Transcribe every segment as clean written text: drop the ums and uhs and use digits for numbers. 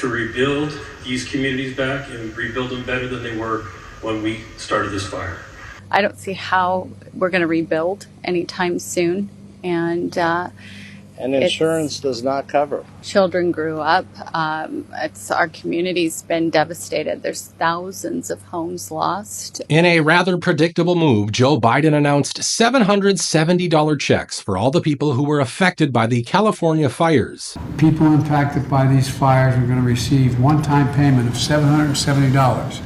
to rebuild these communities back and rebuild them better than they were when we started this fire. I don't see how we're going to rebuild anytime soon. And insurance does not cover. Children grew up. Our community's been devastated. There's thousands of homes lost. In a rather predictable move, Joe Biden announced $770 checks for all the people who were affected by the California fires. People impacted by these fires are going to receive one-time payment of $770,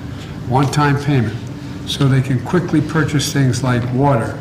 one-time payment, so they can quickly purchase things like water,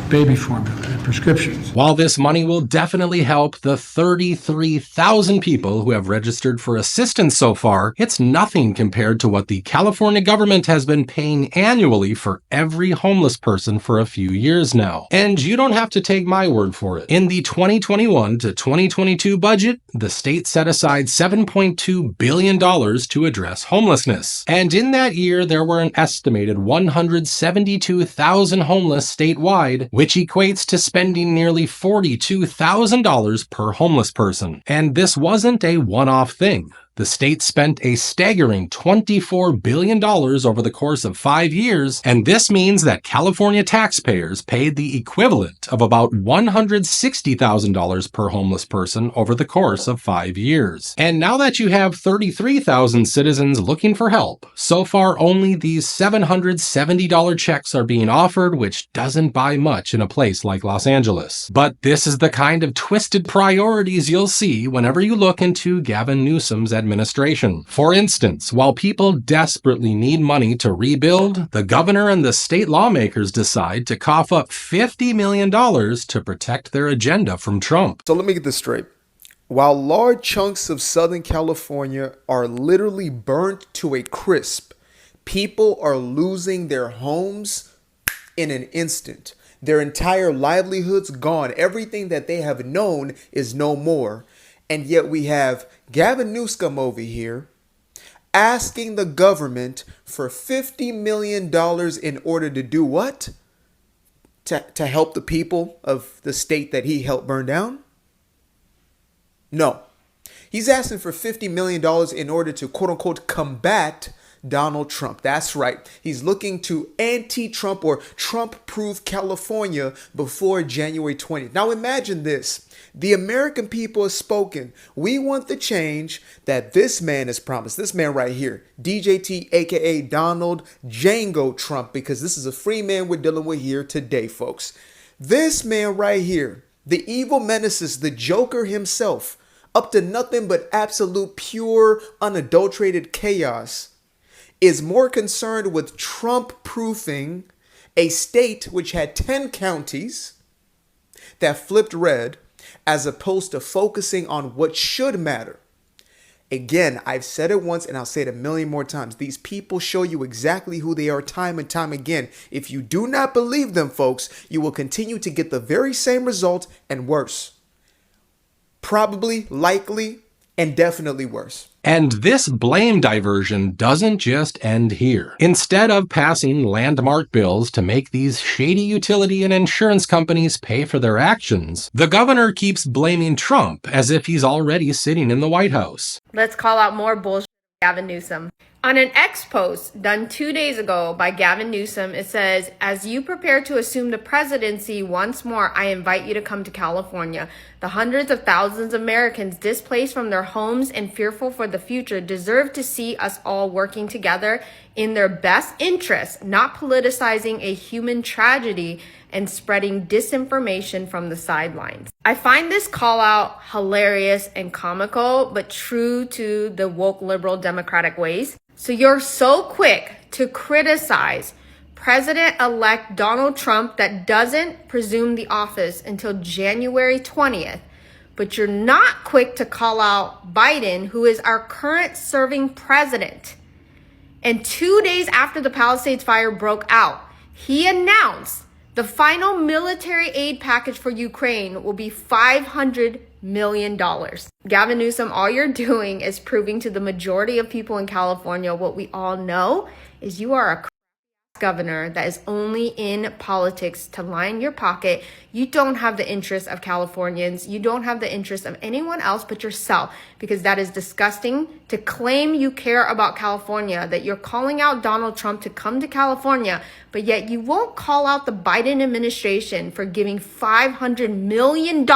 baby formula, and prescriptions. While this money will definitely help the 33,000 people who have registered for assistance so far, it's nothing compared to what the California government has been paying annually for every homeless person for a few years now. And you don't have to take my word for it. In the 2021 to 2022 budget, the state set aside $7.2 billion to address homelessness. And in that year, there were an estimated 172,000 homeless statewide, which equates to spending nearly $42,000 per homeless person. And this wasn't a one-off thing. The state spent a staggering $24 billion over the course of 5 years, and this means that California taxpayers paid the equivalent of about $160,000 per homeless person over the course of 5 years. And now that you have 33,000 citizens looking for help, so far only these $770 checks are being offered, which doesn't buy much in a place like Los Angeles. But this is the kind of twisted priorities you'll see whenever you look into Gavin Newsom's administration. For instance, while people desperately need money to rebuild, the governor and the state lawmakers decide to cough up $50 million to protect their agenda from Trump. So let me get this straight. While large chunks of Southern California are literally burnt to a crisp, people are losing their homes in an instant. Their entire livelihoods gone. Everything that they have known is no more. And yet we have Gavin Newsom over here asking the government for $50 million in order to do what? To help the people of the state that he helped burn down? No. He's asking for $50 million in order to, quote unquote, combat Donald Trump. That's right. He's looking to anti-Trump or Trump-proof California before January 20th. Now imagine this. The American people have spoken. We want the change that this man has promised. This man right here, DJT, aka Donald Django Trump, because this is a free man we're dealing with here today, folks. This man right here, the evil menaces, the Joker himself, up to nothing but absolute, pure, unadulterated chaos, is more concerned with Trump-proofing a state which had 10 counties that flipped red, as opposed to focusing on what should matter. Again, I've said it once and I'll say it a million more times. These people show you exactly who they are time and time again. If you do not believe them, folks, you will continue to get the very same result and worse. Probably, likely, and definitely worse. And this blame diversion doesn't just end here. Instead of passing landmark bills to make these shady utility and insurance companies pay for their actions, the governor keeps blaming Trump as if he's already sitting in the White House. Let's call out more bullshit. Gavin Newsom. On an X post done 2 days ago by Gavin Newsom, it says, "As you prepare to assume the presidency once more, I invite you to come to California. The hundreds of thousands of Americans displaced from their homes and fearful for the future deserve to see us all working together in their best interests, not politicizing a human tragedy and spreading disinformation from the sidelines." I find this call out hilarious and comical, but true to the woke liberal democratic ways. So you're so quick to criticize President-elect Donald Trump that doesn't presume the office until January 20th, but you're not quick to call out Biden, who is our current serving president. And 2 days after the Palisades fire broke out, he announced the final military aid package for Ukraine will be $500 million. Gavin Newsom, all you're doing is proving to the majority of people in California what we all know is you are a governor that is only in politics to line your pocket. You don't have the interest of Californians. You don't have the interest of anyone else but yourself, because that is disgusting to claim you care about California, that you're calling out Donald Trump to come to California, but yet you won't call out the Biden administration for giving $500 million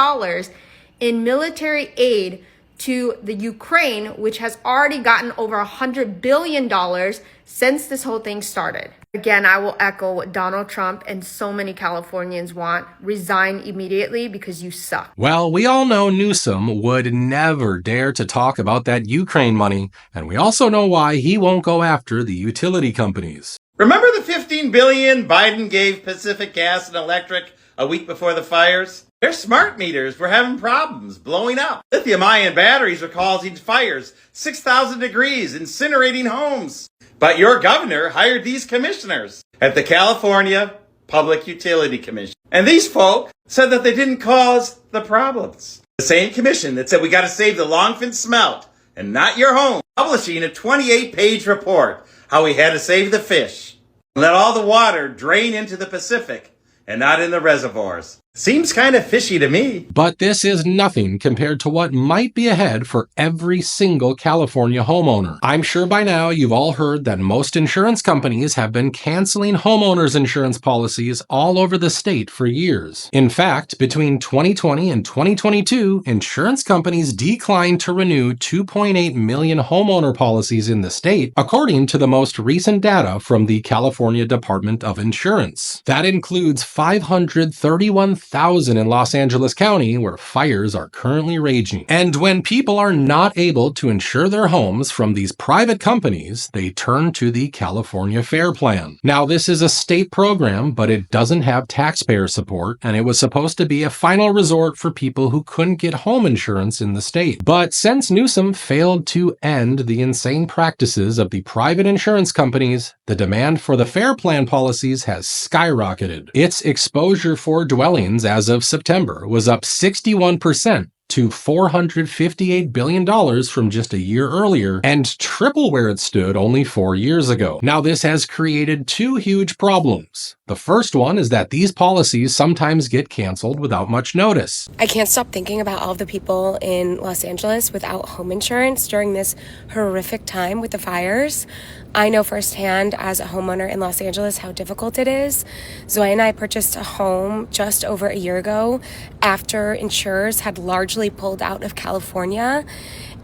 in military aid to the Ukraine, which has already gotten over $100 billion since this whole thing started. Again, I will echo what Donald Trump and so many Californians want. Resign immediately because you suck. Well, we all know Newsom would never dare to talk about that Ukraine money, and we also know why he won't go after the utility companies. Remember the $15 billion Biden gave Pacific Gas and Electric a week before the fires? Their smart meters were having problems blowing up. Lithium-ion batteries were causing fires, 6,000 degrees, incinerating homes. But your governor hired these commissioners at the California Public Utility Commission. And these folk said that they didn't cause the problems. The same commission that said we got to save the Longfin smelt and not your home, publishing a 28-page report how we had to save the fish and let all the water drain into the Pacific and not in the reservoirs. Seems kind of fishy to me. But this is nothing compared to what might be ahead for every single California homeowner. I'm sure by now you've all heard that most insurance companies have been canceling homeowners insurance policies all over the state for years. In fact, between 2020 and 2022, insurance companies declined to renew 2.8 million homeowner policies in the state, according to the most recent data from the California Department of Insurance. That includes 531,000 in Los Angeles County, where fires are currently raging. And when people are not able to insure their homes from these private companies, they turn to the California Fair Plan. Now, this is a state program, but it doesn't have taxpayer support, and it was supposed to be a final resort for people who couldn't get home insurance in the state. But since Newsom failed to end the insane practices of the private insurance companies, the demand for the Fair Plan policies has skyrocketed. Its exposure for dwellings as of September was up 61% to $458 billion from just a year earlier, and triple where it stood only 4 years ago. Now, this has created two huge problems. The first one is that these policies sometimes get canceled without much notice. I can't stop thinking about all the people in Los Angeles without home insurance during this horrific time with the fires. I know firsthand as a homeowner in Los Angeles how difficult it is. Zoe and I purchased a home just over a year ago after insurers had largely pulled out of California.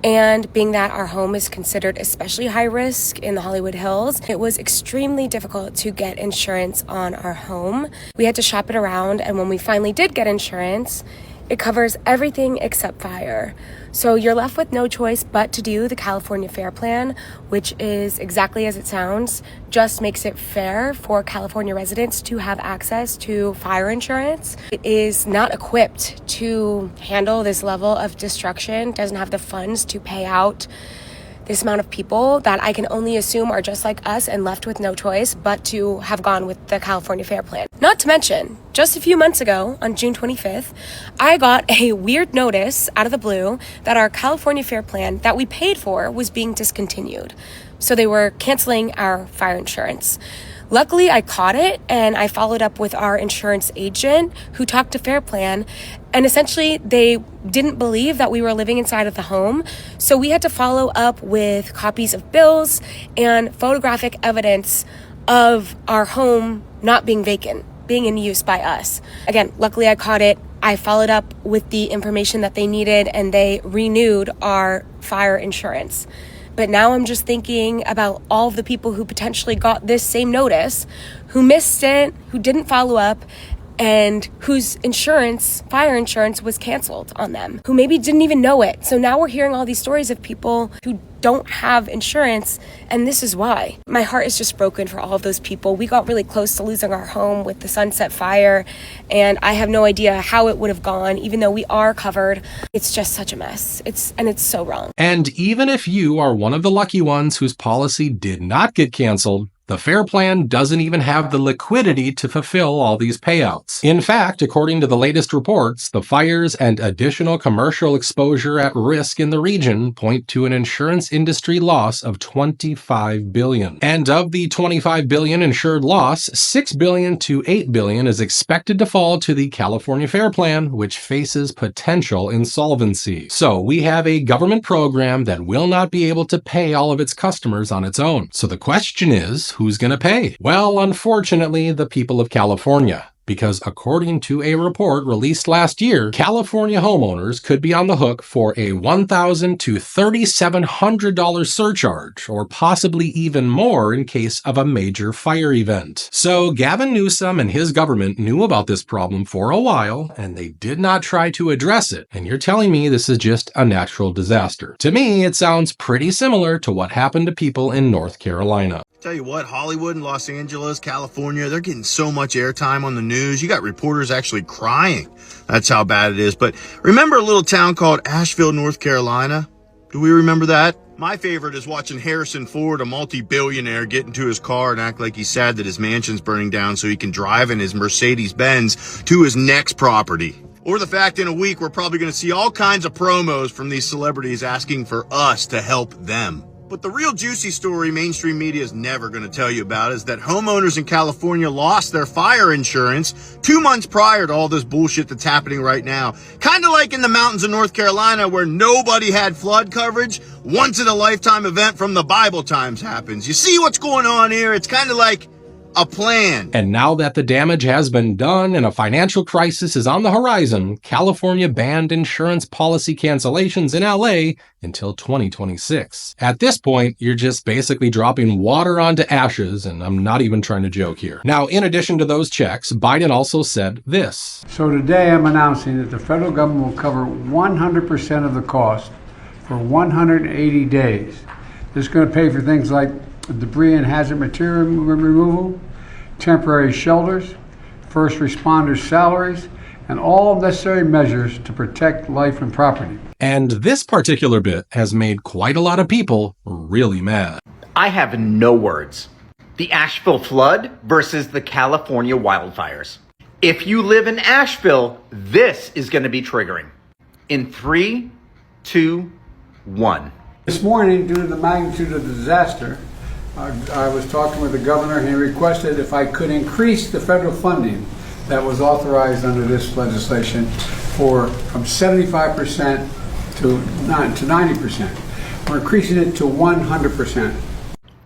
And being that our home is considered especially high risk in the Hollywood Hills, it was extremely difficult to get insurance on our home. We had to shop it around, and when we finally did get insurance, it covers everything except fire. So you're left with no choice but to do the California Fair Plan, which is exactly as it sounds, just makes it fair for California residents to have access to fire insurance. It is not equipped to handle this level of destruction, doesn't have the funds to pay out this amount of people that I can only assume are just like us and left with no choice but to have gone with the California Fair Plan. Not to mention, just a few months ago, on June 25th, I got a weird notice out of the blue that our California Fair Plan that we paid for was being discontinued. So they were canceling our fire insurance. Luckily, I caught it and I followed up with our insurance agent who talked to Fair Plan, and essentially they didn't believe that we were living inside of the home. So we had to follow up with copies of bills and photographic evidence of our home not being vacant, being in use by us. Again, luckily I caught it. I followed up with the information that they needed and they renewed our fire insurance. But now I'm just thinking about all of the people who potentially got this same notice, who missed it, who didn't follow up, and whose insurance, fire insurance, was canceled on them, who maybe didn't even know it. So now we're hearing all these stories of people who don't have insurance, and this is why. My heart is just broken for all of those people. We got really close to losing our home with the Sunset Fire, and I have no idea how it would have gone, even though we are covered. It's just such a mess. It's so wrong. And even if you are one of the lucky ones whose policy did not get canceled, The FAIR Plan doesn't even have the liquidity to fulfill all these payouts. In fact, according to the latest reports, the fires and additional commercial exposure at risk in the region point to an insurance industry loss of $25 billion. And of the $25 billion insured loss, $6 billion to $8 billion is expected to fall to the California FAIR Plan, which faces potential insolvency. So we have a government program that will not be able to pay all of its customers on its own. So the question is, who's going to pay? Well, unfortunately, the people of California. Because according to a report released last year, California homeowners could be on the hook for a $1,000 to $3,700 surcharge, or possibly even more in case of a major fire event. So Gavin Newsom and his government knew about this problem for a while, and they did not try to address it. And you're telling me this is just a natural disaster. To me, it sounds pretty similar to what happened to people in North Carolina. Tell you what, Hollywood and Los Angeles, California, they're getting so much airtime on the news. You got reporters actually crying. That's how bad it is. But remember a little town called Asheville, North Carolina? Do we remember that? My favorite is watching Harrison Ford, a multi-billionaire, get into his car and act like he's sad that his mansion's burning down so he can drive in his Mercedes-Benz to his next property. Or the fact in a week we're probably going to see all kinds of promos from these celebrities asking for us to help them. But the real juicy story mainstream media is never going to tell you about is that homeowners in California lost their fire insurance 2 months prior to all this bullshit that's happening right now. Kind of like in the mountains of North Carolina where nobody had flood coverage. Once in a lifetime event from the Bible times happens. You see what's going on here? It's kind of like a plan. And now that the damage has been done and a financial crisis is on the horizon, California banned insurance policy cancellations in LA until 2026. At this point, you're just basically dropping water onto ashes, and I'm not even trying to joke here. Now, in addition to those checks, Biden also said this. So today I'm announcing that the federal government will cover 100% of the cost for 180 days. This is going to pay for things like debris and hazard material removal, temporary shelters, first responders' salaries, and all necessary measures to protect life and property. And this particular bit has made quite a lot of people really mad. I have no words. The Asheville flood versus the California wildfires. If you live in Asheville, this is going to be triggering. In 3, 2, 1. This morning, due to the magnitude of the disaster, I was talking with the governor and he requested if I could increase the federal funding that was authorized under this legislation from 75% to 90%. We're increasing it to 100%.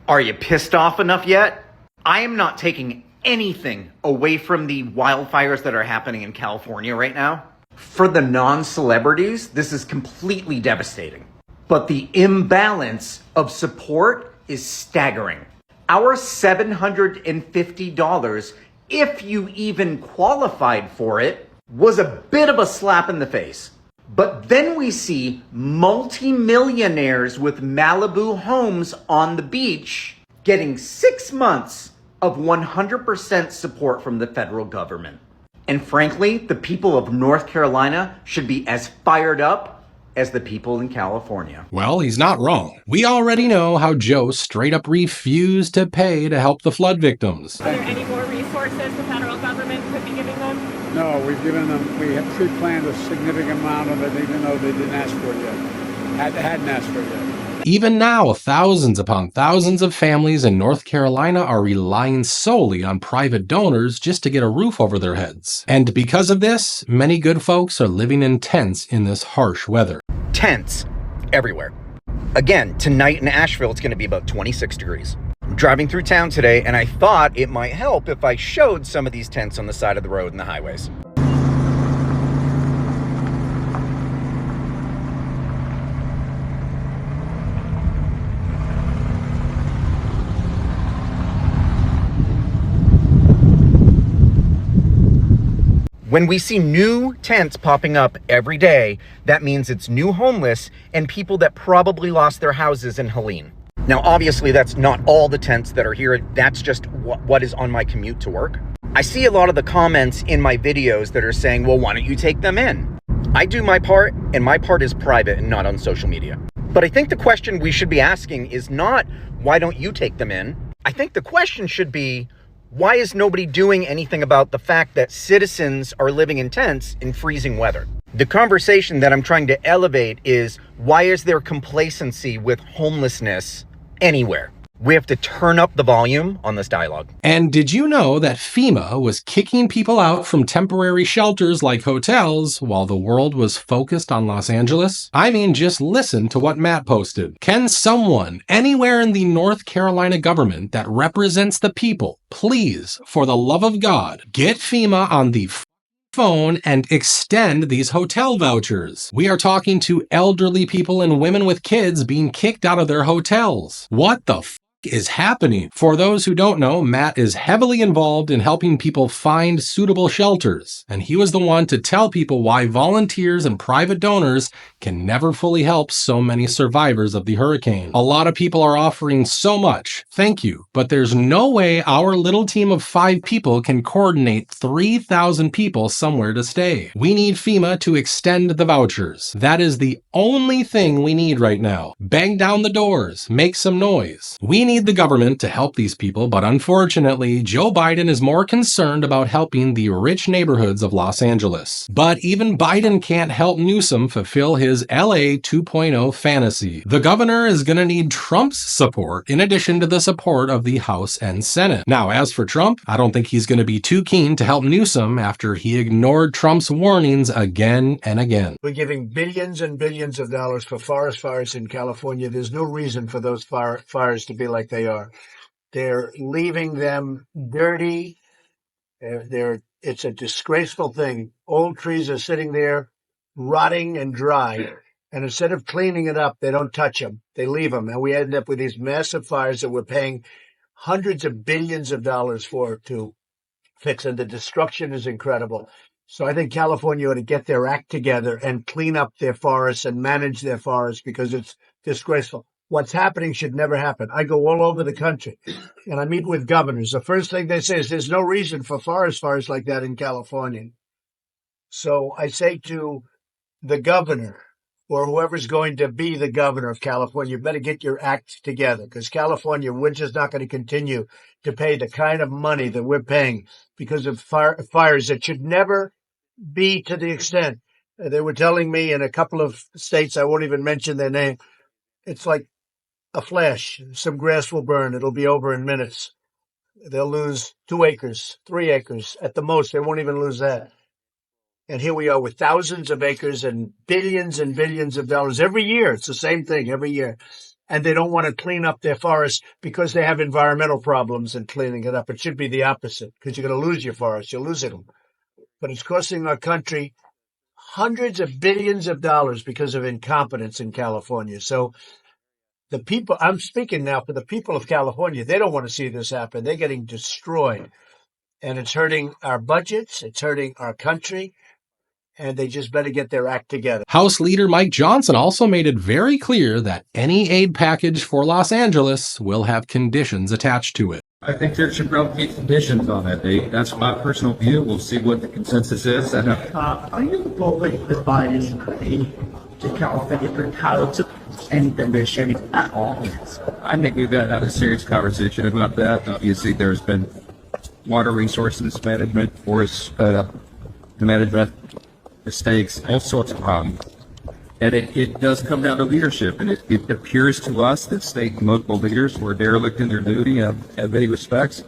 Are you pissed off enough yet? I am not taking anything away from the wildfires that are happening in California right now. For the non-celebrities, this is completely devastating. But the imbalance of support is staggering. Our $750, if you even qualified for it, was a bit of a slap in the face. But then we see multi-millionaires with Malibu homes on the beach getting 6 months of 100% support from the federal government. And frankly, the people of North Carolina should be as fired up as the people in California. Well, he's not wrong. We already know how Joe straight up refused to pay to help the flood victims. Are there any more resources the federal government could be giving them? No, we have pre-planned a significant amount of it, even though they didn't ask for it yet. Hadn't asked for it yet. Even now, thousands upon thousands of families in North Carolina are relying solely on private donors just to get a roof over their heads. And because of this, many good folks are living in tents in this harsh weather. Tents everywhere. Again, tonight in Asheville, it's going to be about 26 degrees. I'm driving through town today, and I thought it might help if I showed some of these tents on the side of the road and the highways. When we see new tents popping up every day, that means it's new homeless and people that probably lost their houses in Helene. Now, obviously, that's not all the tents that are here. That's just what is on my commute to work. I see a lot of the comments in my videos that are saying, well, why don't you take them in? I do my part, and my part is private and not on social media. But I think the question we should be asking is not, why don't you take them in? I think the question should be, why is nobody doing anything about the fact that citizens are living in tents in freezing weather? The conversation that I'm trying to elevate is, why is there complacency with homelessness anywhere? We have to turn up the volume on this dialogue. And did you know that FEMA was kicking people out from temporary shelters like hotels while the world was focused on Los Angeles? I mean, just listen to what Matt posted. Can someone anywhere in the North Carolina government that represents the people, please, for the love of God, get FEMA on the phone and extend these hotel vouchers? We are talking to elderly people and women with kids being kicked out of their hotels. What the is happening? For those who don't know, Matt is heavily involved in helping people find suitable shelters, and he was the one to tell people why volunteers and private donors can never fully help so many survivors of the hurricane. A lot of people are offering so much, thank you, but there's no way our little team of 5 people can coordinate 3,000 people somewhere to stay. We need FEMA to extend the vouchers. That is the only thing we need right now. Bang down the doors, make some noise. We need the government to help these people, but unfortunately, Joe Biden is more concerned about helping the rich neighborhoods of Los Angeles. But even Biden can't help Newsom fulfill his LA 2.0 fantasy. The governor is going to need Trump's support in addition to the support of the House and Senate. Now, as for Trump, I don't think he's going to be too keen to help Newsom after he ignored Trump's warnings again and again. We're giving billions and billions of dollars for forest fires in California. There's no reason for those fires to be like they are. They're leaving them dirty. It's a disgraceful thing. Old trees are sitting there rotting and dry. And instead of cleaning it up, they don't touch them. They leave them. And we end up with these massive fires that we're paying hundreds of billions of dollars for to fix. And the destruction is incredible. So I think California ought to get their act together and clean up their forests and manage their forests, because it's disgraceful. What's happening should never happen. I go all over the country and I meet with governors. The first thing they say is there's no reason for forest fires like that in California. So I say to the governor or whoever's going to be the governor of California, you better get your act together, because California, we're just not going to continue to pay the kind of money that we're paying because of fires that should never be to the extent. They were telling me in a couple of states, I won't even mention their name, it's like a flash. Some grass will burn. It'll be over in minutes. They'll lose 2 acres, 3 acres at the most. They won't even lose that. And here we are with thousands of acres and billions of dollars every year. It's the same thing every year. And they don't want to clean up their forests because they have environmental problems in cleaning it up. It should be the opposite, because you're going to lose your forests. You're losing them. But it's costing our country hundreds of billions of dollars because of incompetence in California. So the people, I'm speaking now for the people of California, they don't want to see this happen. They're getting destroyed. And it's hurting our budgets. It's hurting our country. And they just better get their act together. House Leader Mike Johnson also made it very clear that any aid package for Los Angeles will have conditions attached to it. I think there should probably be conditions on that date. That's my personal view. We'll see what the consensus is. Are you voting for Biden to California for how to any condition at all? I think we've got to have a serious conversation about that. Obviously, there's been water resources management, forest management mistakes, all sorts of problems. And it does come down to leadership. And it appears to us that state and local leaders were derelict in their duty in many respects.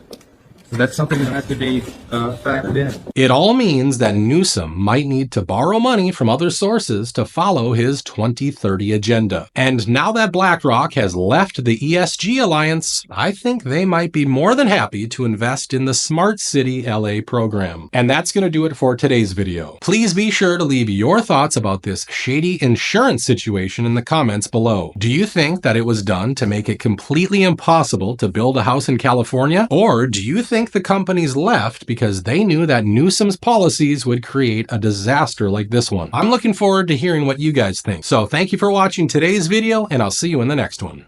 So that's something that has to be factored in. It all means that Newsom might need to borrow money from other sources to follow his 2030 agenda. And now that BlackRock has left the ESG Alliance, I think they might be more than happy to invest in the Smart City LA program. And that's going to do it for today's video. Please be sure to leave your thoughts about this shady insurance situation in the comments below. Do you think that it was done to make it completely impossible to build a house in California? Or do you think the companies left because they knew that Newsom's policies would create a disaster like this one? I'm looking forward to hearing what you guys think. So thank you for watching today's video, and I'll see you in the next one.